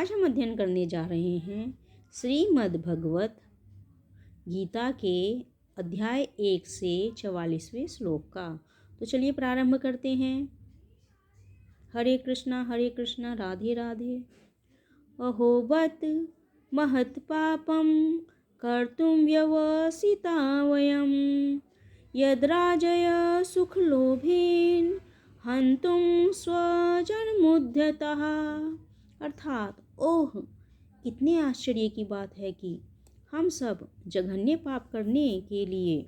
आज हम अध्ययन करने जा रहे हैं श्रीमद् भगवत गीता के अध्याय 1 से 44वें श्लोक का। तो चलिए प्रारंभ करते हैं। हरे कृष्णा राधे राधे। अहोबत महत् पापं कर्तुं व्यवसिता वयं यद्राजय सुखलोभेन हन्तुं स्वजनमुद्यतः। अर्थात ओह, कितने आश्चर्य की बात है कि हम सब जघन्य पाप करने के लिए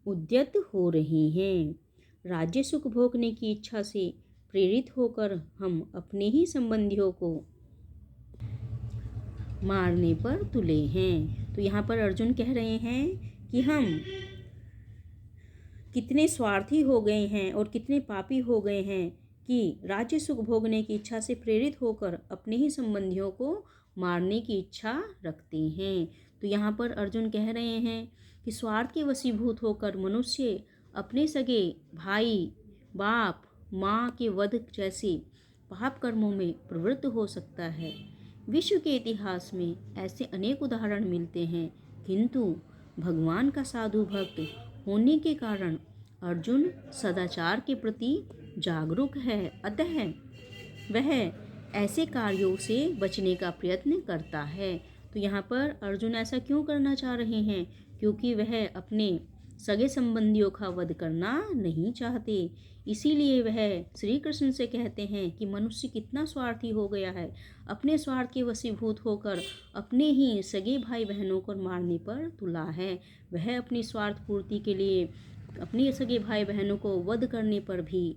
उद्यत हो रहे हैं। राज्य सुख भोगने की इच्छा से प्रेरित होकर हम अपने ही संबंधियों को मारने पर तुले हैं। तो यहाँ पर अर्जुन कह रहे हैं कि हम कितने स्वार्थी हो गए हैं और कितने पापी हो गए हैं कि राज्य सुख भोगने की इच्छा से प्रेरित होकर अपने ही संबंधियों को मारने की इच्छा रखते हैं। तो यहाँ पर अर्जुन कह रहे हैं कि स्वार्थ के वशीभूत होकर मनुष्य अपने सगे भाई, बाप, माँ के वध जैसे पाप कर्मों में प्रवृत्त हो सकता है। विश्व के इतिहास में ऐसे अनेक उदाहरण मिलते हैं, किंतु भगवान का साधु भक्त होने के कारण अर्जुन सदाचार के प्रति जागरूक है, अतः वह ऐसे कार्यों से बचने का प्रयत्न करता है। तो यहाँ पर अर्जुन ऐसा क्यों करना चाह रहे हैं? क्योंकि वह अपने सगे संबंधियों का वध करना नहीं चाहते। इसीलिए वह श्री कृष्ण से कहते हैं कि मनुष्य कितना स्वार्थी हो गया है, अपने स्वार्थ के वशीभूत होकर अपने ही सगे भाई बहनों को मारने पर तुला है। वह अपनी स्वार्थ पूर्ति के लिए अपने सगे भाई बहनों को वध करने पर भी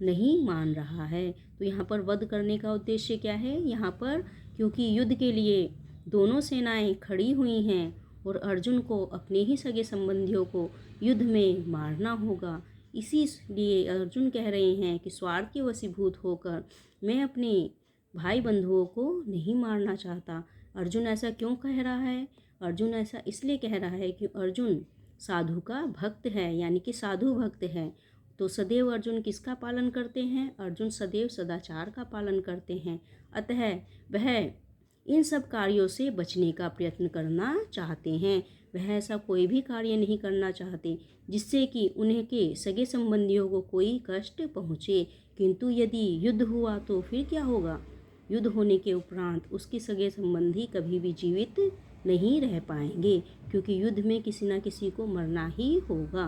नहीं मान रहा है। तो यहाँ पर वध करने का उद्देश्य क्या है? यहाँ पर क्योंकि युद्ध के लिए दोनों सेनाएं खड़ी हुई हैं और अर्जुन को अपने ही सगे संबंधियों को युद्ध में मारना होगा। इसीलिए अर्जुन कह रहे हैं कि स्वार्थ के वशीभूत होकर मैं अपने भाई बंधुओं को नहीं मारना चाहता। अर्जुन ऐसा क्यों कह रहा है? अर्जुन ऐसा इसलिए कह रहा है कि अर्जुन साधु का भक्त है, यानी कि साधु भक्त है। तो सदैव अर्जुन किसका पालन करते हैं? अर्जुन सदैव सदाचार का पालन करते हैं। अतः वह इन सब कार्यों से बचने का प्रयत्न करना चाहते हैं। वह ऐसा कोई भी कार्य नहीं करना चाहते जिससे कि उन्हें के सगे संबंधियों को कोई कष्ट पहुँचे। किंतु यदि युद्ध हुआ तो फिर क्या होगा? युद्ध होने के उपरांत उसके सगे संबंधी कभी भी जीवित नहीं रह पाएंगे, क्योंकि युद्ध में किसी न किसी को मरना ही होगा।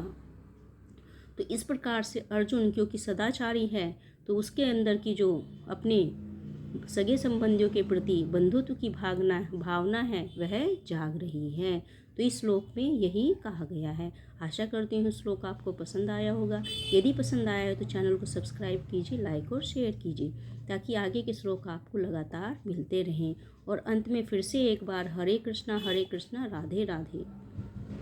तो इस प्रकार से अर्जुन क्योंकि सदाचारी है, तो उसके अंदर की जो अपने सगे संबंधियों के प्रति बंधुत्व की भावना है वह जाग रही है। तो इस श्लोक में यही कहा गया है। आशा करती हूँ श्लोक आपको पसंद आया होगा। यदि पसंद आया है तो चैनल को सब्सक्राइब कीजिए, लाइक और शेयर कीजिए, ताकि आगे के श्लोक आपको लगातार मिलते रहें। और अंत में फिर से एक बार हरे कृष्णा राधे राधे।